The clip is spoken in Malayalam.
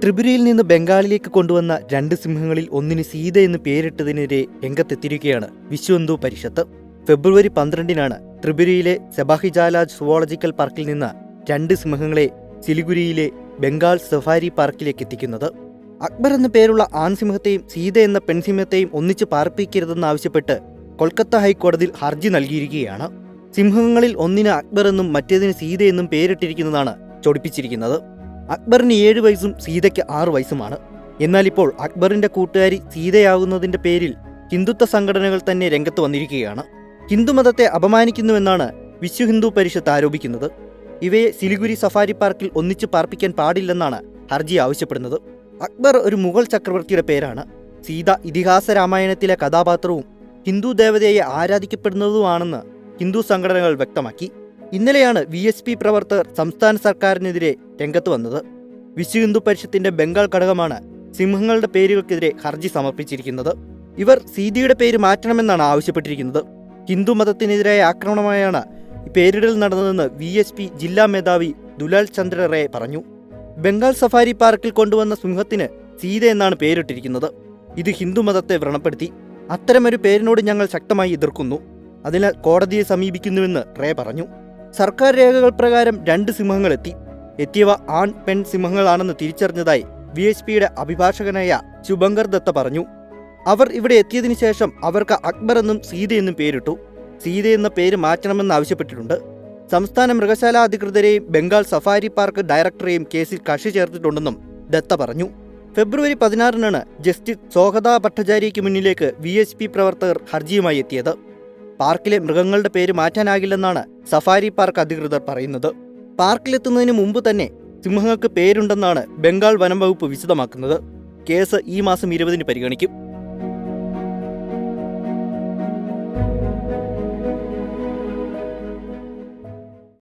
ത്രിപുരയിൽ നിന്ന് ബംഗാളിലേക്ക് കൊണ്ടുവന്ന 2 സിംഹങ്ങളിൽ ഒന്നിന് സീത എന്ന് പേരിട്ടതിനെതിരെ രംഗത്തെത്തിയിരിക്കുകയാണ് വിശ്വ പരിഷത്ത്. ഫെബ്രുവരി 12-നാണ് ത്രിപുരയിലെ സെബാഹിജാലാജ് സുവോളജിക്കൽ പാർക്കിൽ നിന്ന് 2 സിംഹങ്ങളെ സിലിഗുരിയിലെ ബംഗാൾ സഫാരി പാർക്കിലേക്ക് എത്തിക്കുന്നത്. അക്ബർ എന്ന പേരുള്ള ആൺസിംഹത്തെയും സീത എന്ന പെൺസിംഹത്തെയും ഒന്നിച്ച് പാർപ്പിക്കരുതെന്നാവശ്യപ്പെട്ട് കൊൽക്കത്ത ഹൈക്കോടതിയിൽ ഹർജി നൽകിയിരിക്കുകയാണ്. സിംഹങ്ങളിൽ ഒന്നിന് അക്ബർ എന്നും മറ്റേതിന് സീത എന്നും പേരിട്ടിരിക്കുന്നതാണ് ചൊടിപ്പിച്ചിരിക്കുന്നത്. അക്ബറിന് 7 വയസ്സും സീതയ്ക്ക് 6 വയസ്സുമാണ്. എന്നാൽ ഇപ്പോൾ അക്ബറിന്റെ കൂട്ടുകാരി സീതയാകുന്നതിന്റെ പേരിൽ ഹിന്ദുത്വ സംഘടനകൾ തന്നെ രംഗത്ത് വന്നിരിക്കുകയാണ്. ഹിന്ദുമതത്തെ അപമാനിക്കുന്നുവെന്നാണ് വിശ്വ പരിഷത്ത് ആരോപിക്കുന്നത്. ഇവയെ സിലിഗുരി സഫാരി പാർക്കിൽ ഒന്നിച്ച് പാർപ്പിക്കാൻ പാടില്ലെന്നാണ് ഹർജി ആവശ്യപ്പെടുന്നത്. അക്ബർ ഒരു മുഗൾ ചക്രവർത്തിയുടെ പേരാണ്. സീത ഇതിഹാസ രാമായണത്തിലെ കഥാപാത്രവും ഹിന്ദു ദേവതയെ ആരാധിക്കപ്പെടുന്നതുമാണെന്ന് ഹിന്ദു സംഘടനകൾ വ്യക്തമാക്കി. ഇന്നലെയാണ് VSP പ്രവർത്തകർ സംസ്ഥാന സർക്കാരിനെതിരെ രംഗത്ത് വന്നത്. വിശ്വ പരിഷത്തിന്റെ ബംഗാൾ ഘടകമാണ് സിംഹങ്ങളുടെ പേരുകൾക്കെതിരെ ഹർജി സമർപ്പിച്ചിരിക്കുന്നത്. ഇവർ സീതയുടെ പേര് മാറ്റണമെന്നാണ് ആവശ്യപ്പെട്ടിരിക്കുന്നത്. ഹിന്ദുമതത്തിനെതിരായ ആക്രമണമായാണ് പേരിടൽ നടന്നതെന്ന് VSP ജില്ലാ മേധാവി ദുലാൽ ചന്ദ്ര റേ പറഞ്ഞു. ബംഗാൾ സഫാരി പാർക്കിൽ കൊണ്ടുവന്ന സിംഹത്തിന് സീത എന്നാണ് പേരിട്ടിരിക്കുന്നത്. ഇത് ഹിന്ദുമതത്തെ വ്രണപ്പെടുത്തി. അത്തരമൊരു പേരിനോട് ഞങ്ങൾ ശക്തമായി എതിർക്കുന്നു. അതിനാൽ കോടതിയെ സമീപിക്കുന്നുവെന്ന് റേ പറഞ്ഞു. സർക്കാർ രേഖകൾ പ്രകാരം 2 സിംഹങ്ങൾ എത്തിയവ ആൺ പെൺ സിംഹങ്ങളാണെന്ന് തിരിച്ചറിഞ്ഞതായി VSPയുടെ അഭിഭാഷകനായ ശുഭങ്കർ ദത്ത പറഞ്ഞു. അവർ ഇവിടെ എത്തിയതിനു ശേഷം അവർക്ക് അക്ബർ എന്നും സീത എന്നും പേരിട്ടു. സീത എന്ന പേര് മാറ്റണമെന്നാവശ്യപ്പെട്ടിട്ടുണ്ട്. സംസ്ഥാന മൃഗശാല അധികൃതരെയും ബംഗാൾ സഫാരി പാർക്ക് ഡയറക്ടറെയും കേസിൽ കക്ഷി ചേർത്തിട്ടുണ്ടെന്നും ദത്ത പറഞ്ഞു. ഫെബ്രുവരി 16-നാണ് ജസ്റ്റിസ് സോഹദ ഭട്ടാചാര്യയ്ക്ക് മുന്നിലേക്ക് VSP പ്രവർത്തകർ ഹർജിയുമായി എത്തിയത്. പാർക്കിലെ മൃഗങ്ങളുടെ പേര് മാറ്റാനാകില്ലെന്നാണ് സഫാരി പാർക്ക് അധികൃതർ പറയുന്നത്. പാർക്കിലെത്തുന്നതിന് മുമ്പ് തന്നെ സിംഹങ്ങൾക്ക് പേരുണ്ടെന്നാണ് ബംഗാൾ വനം വകുപ്പ് വിശദമാക്കുന്നത്. കേസ് ഈ മാസം 20-ന് പരിഗണിക്കും.